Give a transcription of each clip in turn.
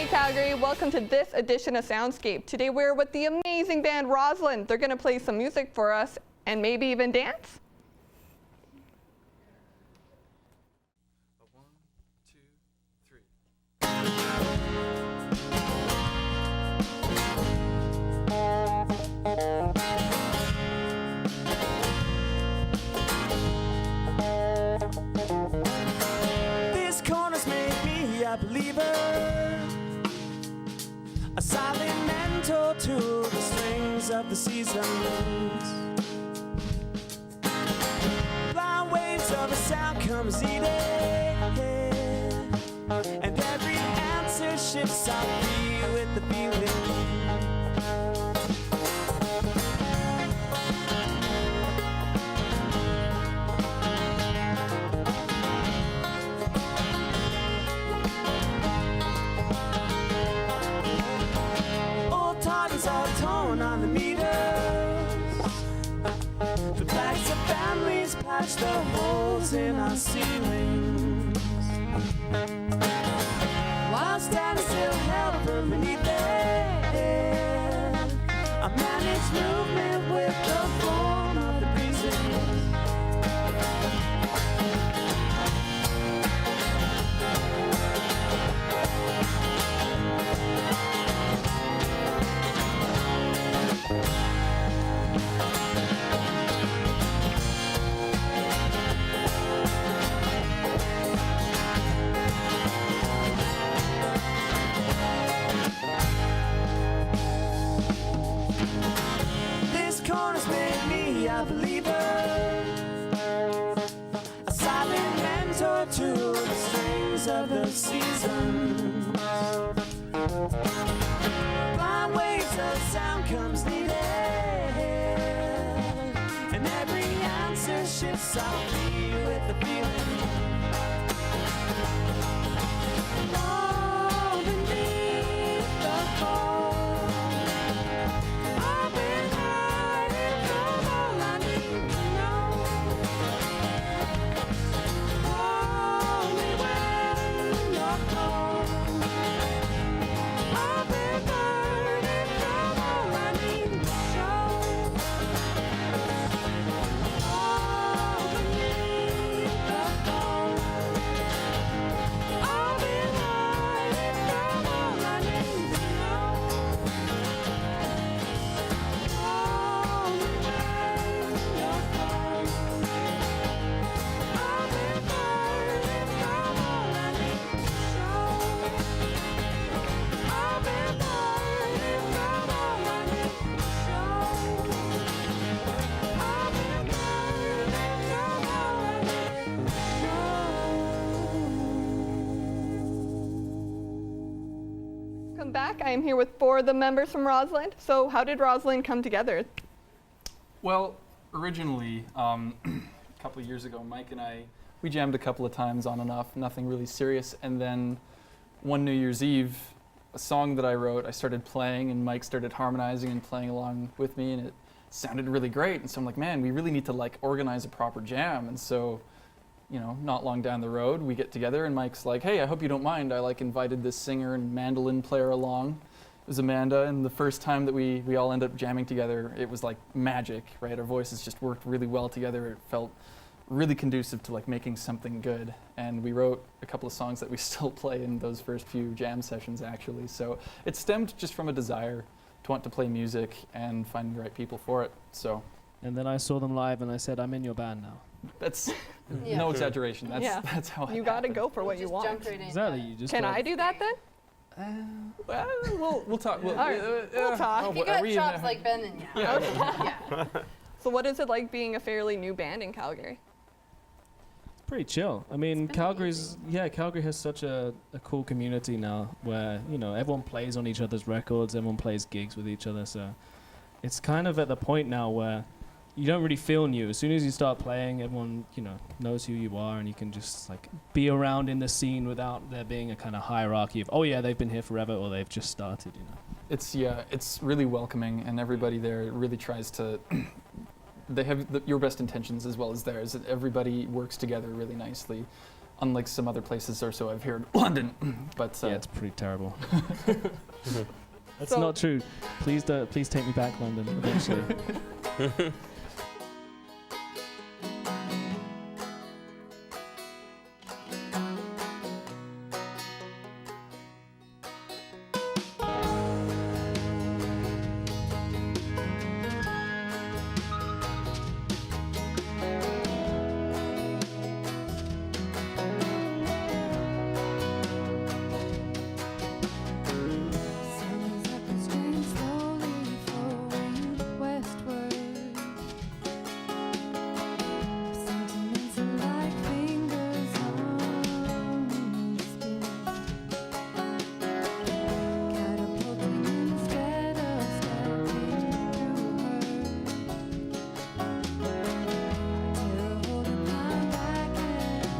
Hey Calgary, welcome to this edition of SoundScape. Today we're with the amazing band Rosalind. They're going to play some music for us and maybe even dance. One, two, three. This corner's made me a believer, a silent mentor to the strings of the seasons. Blind waves of a sound comes eating, and every answer shifts out free with the feeling. Old targets are torn on the meters, the flags of families patch the holes in our ceilings, while standing still held from beneath it. I manage movement with the form of the breezes. This corner's made me a believer, a silent mentor to the strings of the seasons. Blind waves of sound comes needed, and every answer shifts out free with the feeling. All beneath the fall, I've been hiding from all I need to know. Only when you're gone, I've been burning from all I need to show. All beneath the fall, I've been hiding from all I need to know. Only when you're gone, I've been burning from all I need to show. I've been burning from all I need to show. I've been burning from all I need to show. Come back. I am here with 4 of the members from Rosalind. So how did Rosalind come together? Well, originally, a couple of years ago, Mike and I, we jammed a couple of times on and off, nothing really serious. And then one New Year's Eve, a song that I wrote, I started playing and Mike started harmonizing and playing along with me, and it sounded really great. And so I'm like, man, we really need to like organize a proper jam. And so, you know, not long down the road, we get together and Mike's like, hey, I hope you don't mind. I like invited this singer and mandolin player along. It was Amanda, and the first time that we all ended up jamming together, it was like magic, right? Our voices just worked really well together. It felt really conducive to like making something good. And we wrote a couple of songs that we still play in those first few jam sessions actually. So it stemmed just from a desire to want to play music and find the right people for it. So And then I saw them live and I said, I'm in your band now. that's Yeah. no exaggeration. That's Yeah. that's how it You got to happened. go for what you Just want. jumped right in. Exactly. You just Can got- I do that then? Well, we'll talk. All right, we'll talk. oh, If you are got we in chops a- like Ben, then yeah. Yeah. Yeah. So what is it like being a fairly new band in Calgary? It's pretty chill. I mean, been Calgary has such a cool community now where, you know, everyone plays on each other's records, everyone plays gigs with each other. So it's kind of at the point now where you don't really feel new. As soon as you start playing, everyone, you know, knows who you are, and you can just like be around in the scene without there being a kind of hierarchy of, oh yeah, they've been here forever or they've just started, you know. It's really welcoming, and everybody there really tries to. They have your best intentions as well as theirs. Everybody works together really nicely. unlike some other places or so I've heard, London. But Yeah, it's pretty terrible. That's So- not true. Please take me back, London, eventually. Summer's up and spring slowly flowing westward. Sentiments are like fingers on skin, catapulting instead of stepping through her. Terror holding my back and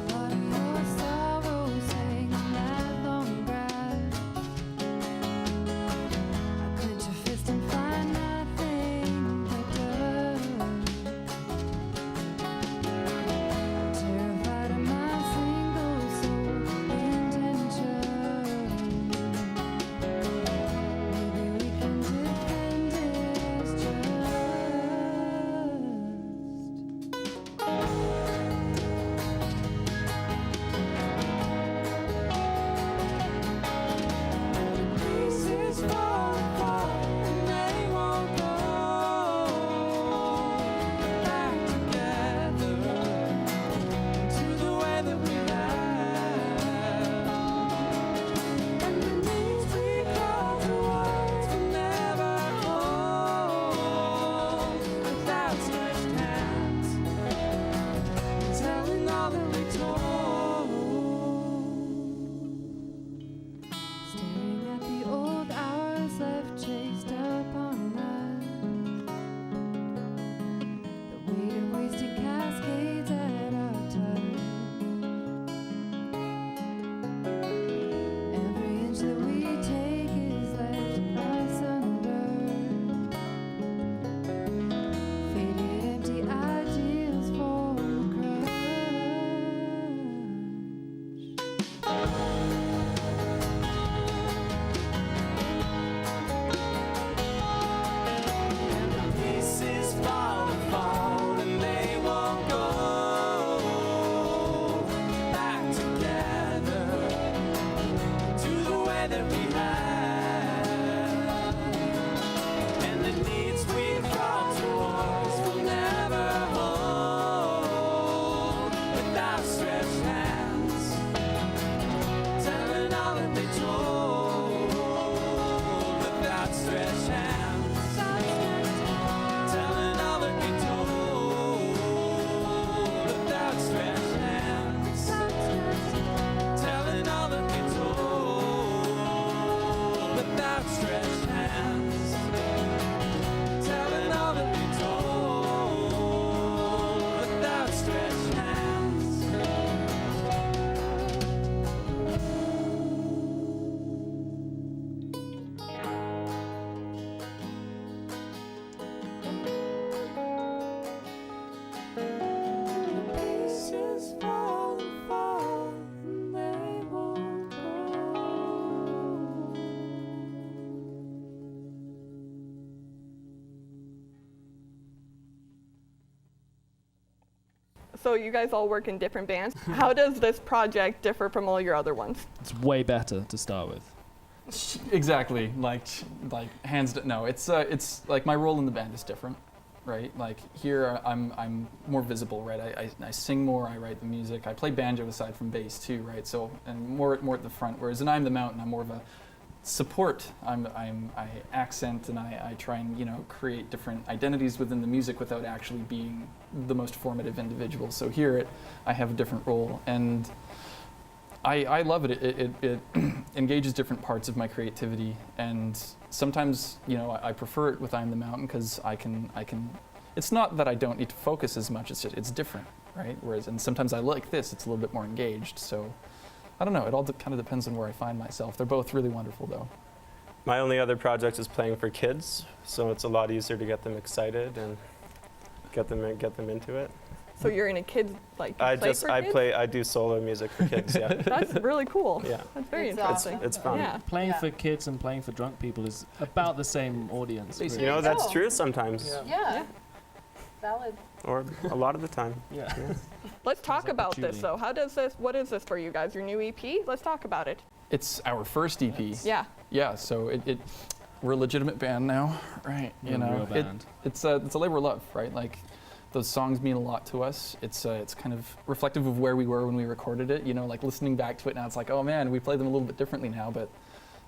part of your sorrows hang on that long grass. I clench your fist and find that thing that does. Terrified of my single soul intention. Maybe we can defend it as just. Pieces fall apart and they won't go back together to the way that we had. And the knees we call towards will never hold without stretched hands, telling all that we told. Staring at the old hours left chased upon us, the weight of wasted cascades at our touch. Every inch that we take is left asunder. Faded empty ideals form a crush. Pieces fall and fall and they won't go back together to the way that we had. And the needs we crawl towards will never hold without stretched hands, telling all that they told without stretched hands. Telling all that we told without stretched hands. Telling all that we told without stretched hands. Telling all that we told without stretched hands. Pieces fall and fall and they won't go. So you guys all work in different bands. How does this project differ from all your other ones? It's way better to start with. exactly, like hands. No, it's like my role in the band is different, right? Like here, I'm more visible, right? I sing more, I write the music, I play banjo aside from bass too, right? So and more at the front. Whereas in I'm the Mountain, I'm more of a support. I accent and I try and create different identities within the music without actually being the most formative individual. So here I have a different role, and I love it. It engages different parts of my creativity, and sometimes I prefer it with I'm the Mountain because I can. It's not that I don't need to focus as much. It's just it's different, right? And sometimes I like this. It's a little bit more engaged. So I don't know. It all kind of depends on where I find myself. They're both really wonderful, though. My only other project is playing for kids, so it's a lot easier to get them excited and get them into it. So you're in a kids like you I play for kids? do solo music for kids. Yeah. That's really cool. Yeah. That's very It's interesting. awesome. It's fun. Yeah. Playing for kids and playing for drunk people is about the same audience. Basically. You know, There you that's go. true sometimes, Yeah. Valid. or a lot of the time. Yeah. Let's talk like about patchouli. this though. What is this for you guys? Your new EP? Let's talk about it. It's our first EP. Yeah. Yeah. So we're a legitimate band now, right? We're a real band. It's a labor of love, right? Like those songs mean a lot to us. It's kind of reflective of where we were when we recorded it. Like listening back to it now, it's like, oh man, we play them a little bit differently now, but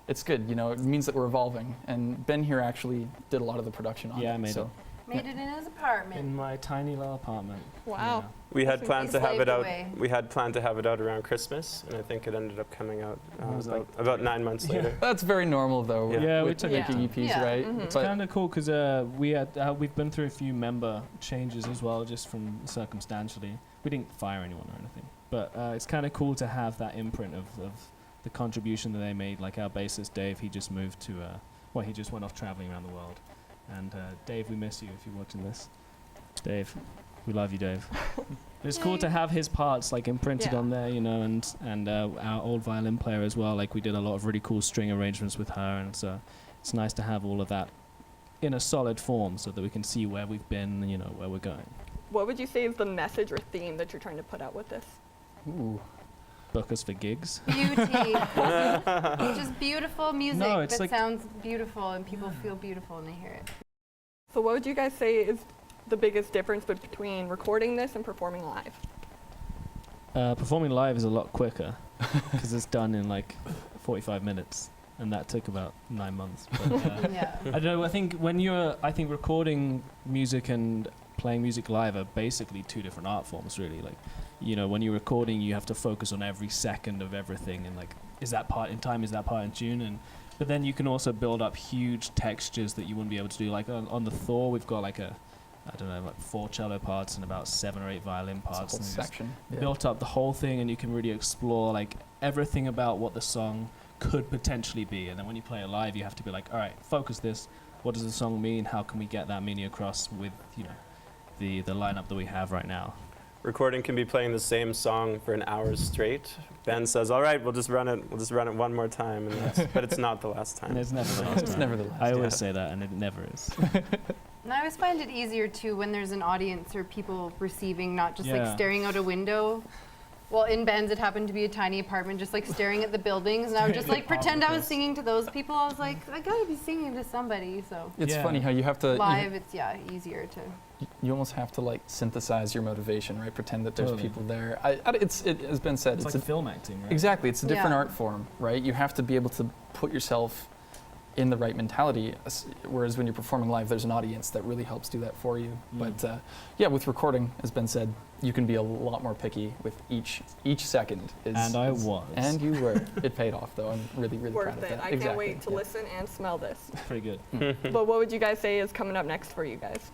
it's good. It means that we're evolving. And Ben here actually did a lot of the production on it. Yeah, I made so. it. Made it in his apartment. In my tiny little apartment. Wow. We had planned to have slaved it out. away. We had planned to have it out around Christmas, and I think it ended up coming out It was like about 9 months later. That's very normal, though. Yeah, we with took making it. EPs, Yeah. right? Mhm. It's But kind of cool because we've been through a few member changes as well, just from circumstantially. We didn't fire anyone or anything, but it's kind of cool to have that imprint of the contribution that they made. Like our bassist Dave, he just moved to he just went off traveling around the world. And Dave, we miss you if you're watching this. Dave, we love you, Dave. It's cool to have his parts like imprinted Yeah. on there, and our old violin player as well. Like we did a lot of really cool string arrangements with her, and so it's nice to have all of that in a solid form so that we can see where we've been, where we're going. What would you say is the message or theme that you're trying to put out with this? ooh. Book us for gigs. Beauty. Just beautiful music No, it's that like- sounds beautiful and people feel beautiful when they hear it. So what would you guys say is the biggest difference between recording this and performing live? Performing live is a lot quicker because it's done in like 45 minutes, and that took about 9 months. But, Yeah. I don't know. I think recording music and playing music live are basically two different art forms, really. Like, when you're recording, you have to focus on every second of everything, and like, is that part in time? Is that part in tune? But then you can also build up huge textures that you wouldn't be able to do. Like on the Thor, we've got like 4 cello parts and about 7 or 8 violin It's a parts. whole And we just section. Yeah. built up the whole thing, and you can really explore like everything about what the song could potentially be. And then when you play it live, you have to be like, all right, focus this. What does the song mean? How can we get that meaning across with the lineup that we have right now? Recording can be playing the same song for an hour straight. Ben says, "All right, we'll just run it one more time," but it's not the last And time. it's never the last It's time. never the last. I always yeah. say that, and it never is. And I always find it easier too when there's an audience or people receiving, not just Yeah. like staring out a window. Well, in Ben's, it happened to be a tiny apartment, just like staring at the buildings, and I would just like pretend I was singing to those people. I was like, I gotta be singing to somebody. So It's Yeah. funny how you have to. live, it's easier to. You almost have to like synthesize your motivation, right? Pretend that there's Totally. people there. It has been said. It's It's like film acting, right? exactly. It's a different Yeah. art form, right? You have to be able to put yourself in the right mentality. Whereas when you're performing live, there's an audience that really helps do that for you. Mm. But yeah, with recording, as Ben said, you can be a lot more picky with each second. And I was. And you were. It paid off though. I'm really proud Worth of it. that. I exactly. can't wait to yeah. listen and smell this. Pretty good. But what would you guys say is coming up next for you guys?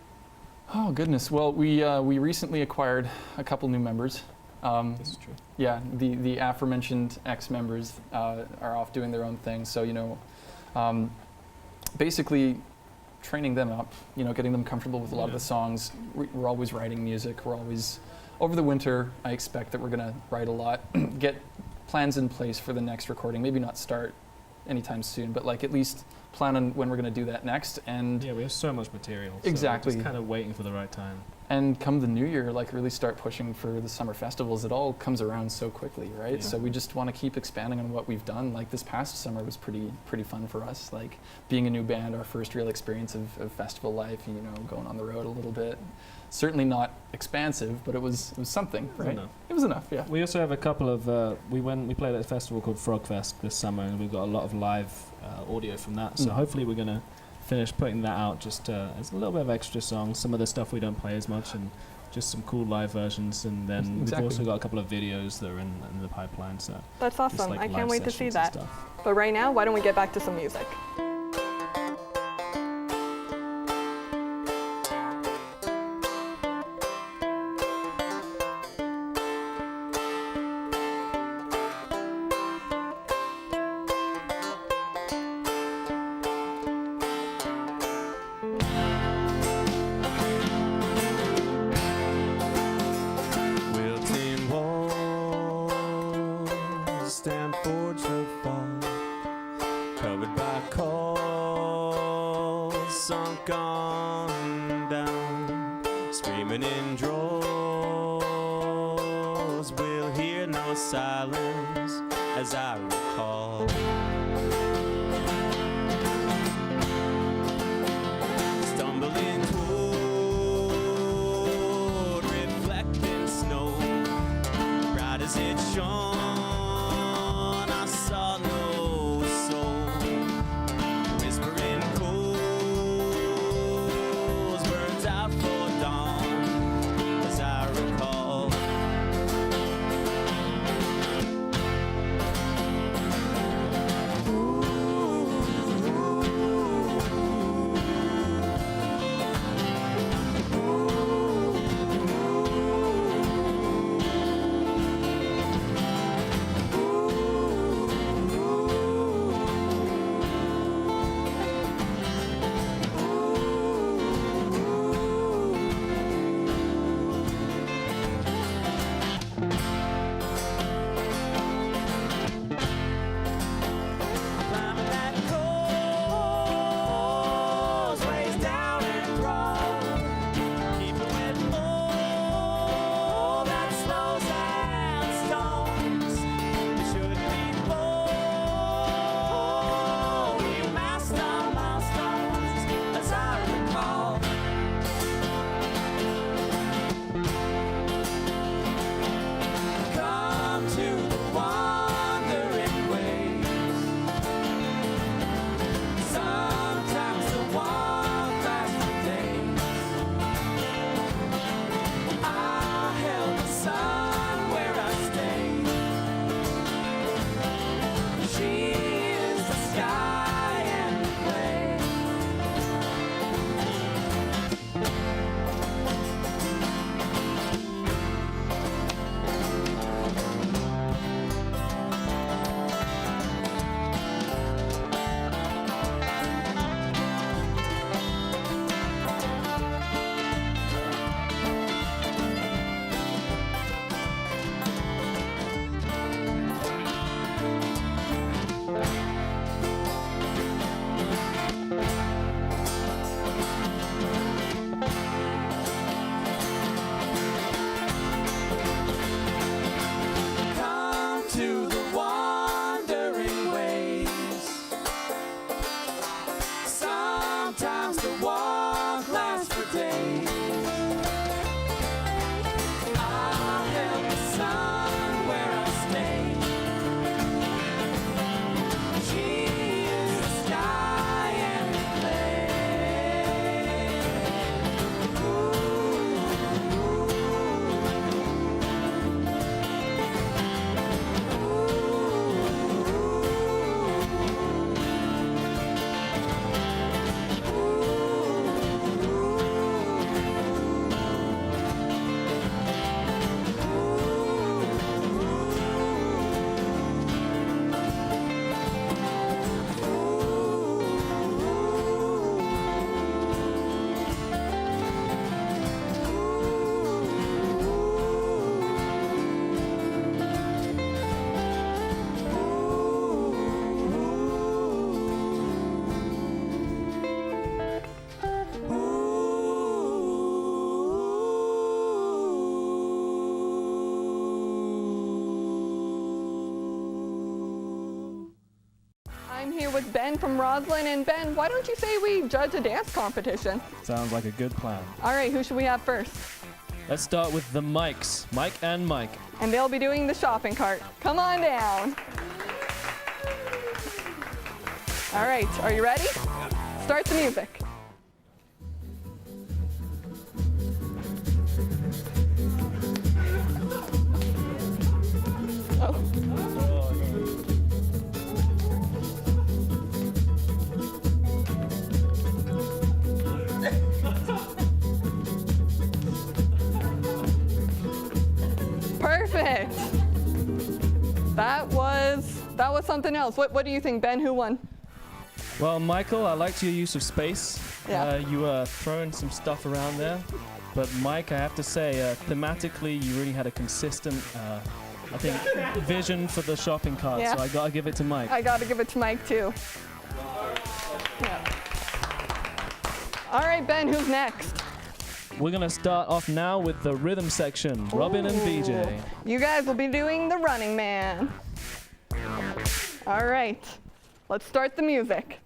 Oh goodness. Well, we recently acquired a couple new members. This is true. Yeah, the aforementioned ex-members are off doing their own thing. So basically training them up. Getting them comfortable with a lot of Yeah. the songs. We're always writing music. We're always over the winter. I expect that we're gonna write a lot. Get plans in place for the next recording. Maybe not start anytime soon, but like at least plan on when we're gonna do that next. And Yeah, we have so much material. So Exactly. We're just kind of waiting for the right time. And come the new year, like really start pushing for the summer festivals. It all comes around so quickly, right? Yeah. So we just want to keep expanding on what we've done. Like this past summer was pretty fun for us. Like being a new band, our first real experience of festival life. Going on the road a little bit. certainly not expansive, but it was something, was right? enough. It was enough, yeah. We also have a couple of we played at a festival called Frogfest this summer, and we've got a lot of live audio from that. So Mm. hopefully we're gonna finish putting that out just as a little bit of extra songs. Some of the stuff we don't play as much, and just some cool live versions. And then we've Exactly. also got a couple of videos that are in the pipeline. So That's just awesome. like I live can't wait to see sessions and that. stuff. But right now, why don't we get back to some music? Wilting walls stand forged of fall, covered by coals, sunk on down, screaming in droves. We'll hear no silence as I recall. Stumbling toward reflecting snow, bright as it shone, I saw no soul. Whispering coals burnt out for dawn, as I recall. Ooh. with Ben from Rosalind. And Ben, why don't you say we judge a dance competition? Sounds like a good plan. All right, who should we have first? Let's start with the Mikes. Mike and Mike. And they'll be doing the shopping cart. Come on down. All right, are you ready? Start the music. Perfect. That was something else. What do you think, Ben? Who won? Well, Michael, I liked your use of space. Yeah. You were throwing some stuff around there. But Mike, I have to say, thematically, you really had a consistent, I think, vision for the shopping cart. Yeah. So I gotta give it to Mike. I got to give it to Mike too. Yeah. All right, Ben, who's next? We're gonna start off now with the rhythm section. Robin and BJ. You guys will be doing the Running Man. All right, let's start the music.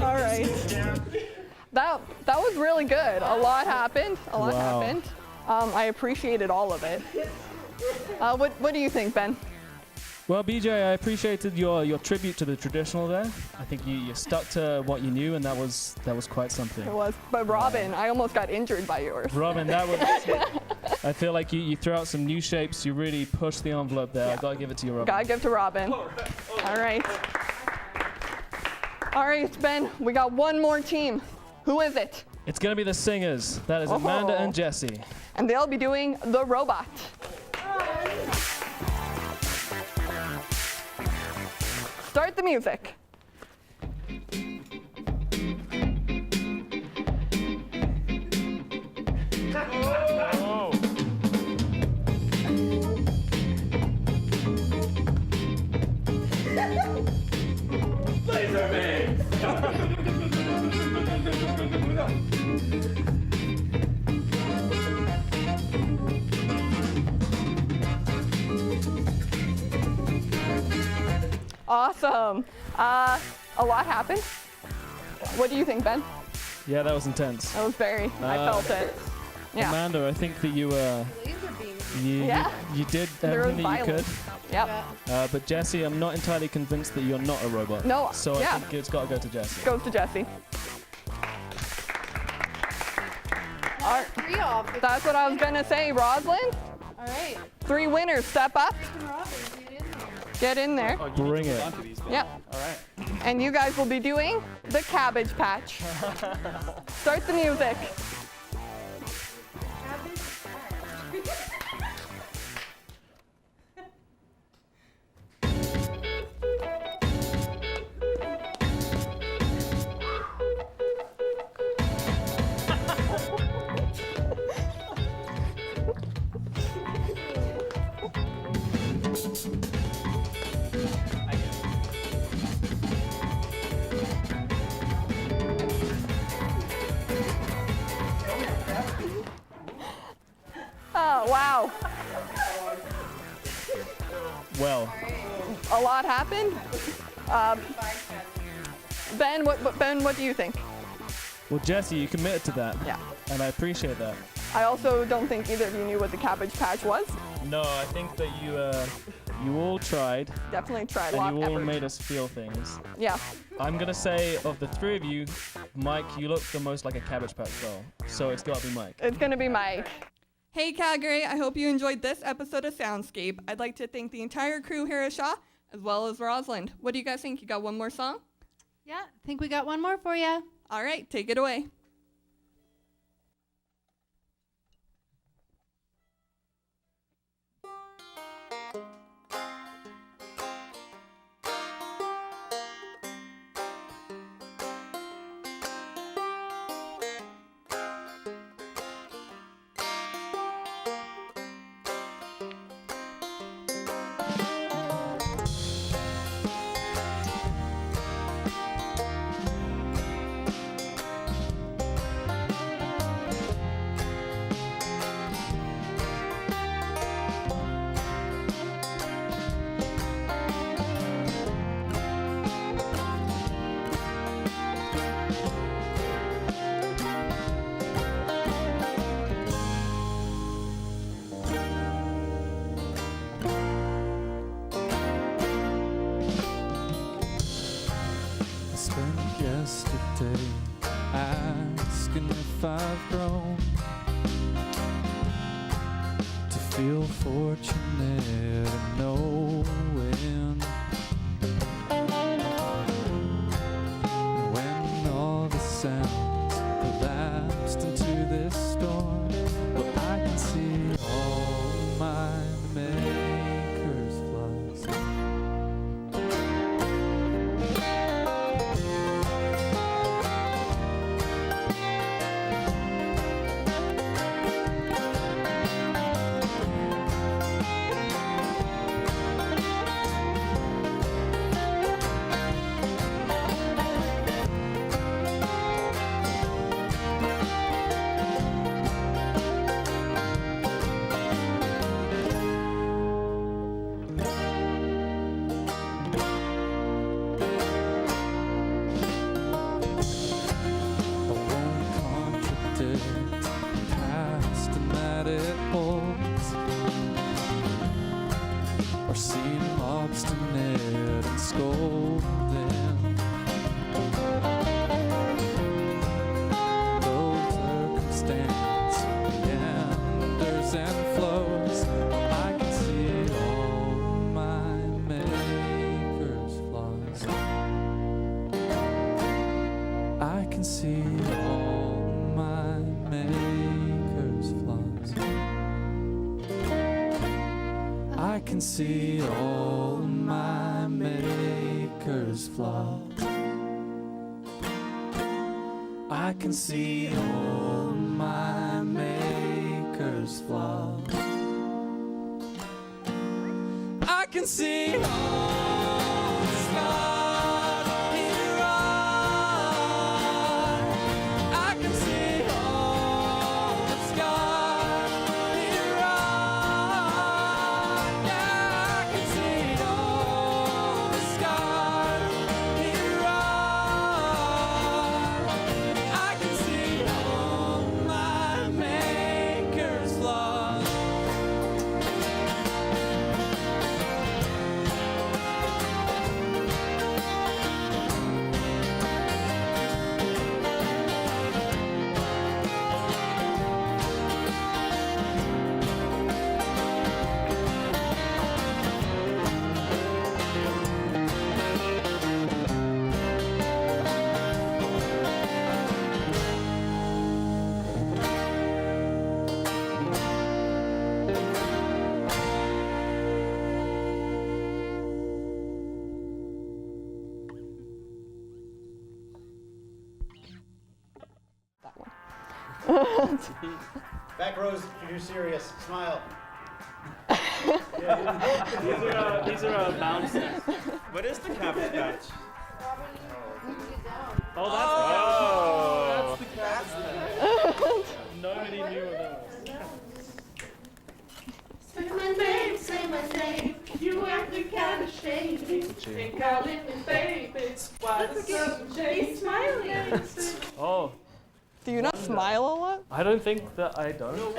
All right. That was really good. A lot happened. A lot Wow. happened. I appreciated all of it. What do you think, Ben? Well, BJ, I appreciated your tribute to the traditional there. I think you stuck to what you knew, and that was quite something. It was, but Robin, I almost got injured by yours. Robin, that was. I feel like you threw out some new shapes. You really pushed the envelope there. I gotta give it to you, Robin. Gotta give to Robin. All right. All right, Ben, we got one more team. Who is it? It's gonna be the singers. That is Amanda Oh. and Jesse. And they'll be doing the robot. Start the music. Awesome. A lot happened. What do you think, Ben? Yeah, that was intense. That was very. I felt it. Yeah. Amanda, I think that you Laser beam. you, you did There was everything that you could. violence. Yep. Yeah. But Jesse, I'm not entirely convinced that you're not a robot. No, So yeah. I think it's got to go to Jesse. Goes to Jesse. All right. 3 off. That's what I was gonna say, Rosalind. All right. 3 winners. Step up. Robin, get in there. Get in there. Oh, you Bring need to it. hold on to these things. Yep. All right. And you guys will be doing the Cabbage Patch. Start the music. Oh, wow. Well, A lot happened. Ben, what do you think? well, Jesse, you committed to that, Yeah. and I appreciate that. I also don't think either of you knew what the Cabbage Patch was. No, I think that you all tried, Definitely tried a and lot you of all effort. made us feel things. Yeah. I'm gonna say of the 3 of you, Mike, you look the most like a Cabbage Patch doll, so it's got to be Mike. It's gonna be Mike. Hey Calgary, I hope you enjoyed this episode of SoundScape. I'd like to thank the entire crew here at Shaw, as well as Rosalind. What do you guys think? You got one more song? Yeah, I think we got one more for you. All right, take it away. mistake, asking if I've grown to feel fortunate and knowing when all the sounds collapsed into this storm. Well, I can see all my maker's flaws. Past and that it holds, or seem obstinate and scolding. Though circumstance meanders and flows, I can see all my maker's flaws. I can see all my maker's flaws. I can see all my maker's flaws. I can see all my maker's flaws. I can see all the scars here are. I can see all the scars here are. Yeah, I can see all the scars here are. I can see all my maker's flaws. Back rows, if you're serious, smile. These are bouncers. What is the Cabbage Patch? Oh, that's the Nobody knew of those. Say my name, say my name. You acting kind of shady. And calling me baby. Why the sun shade smiling? Oh, Do you not smile a lot? I don't think that I don't.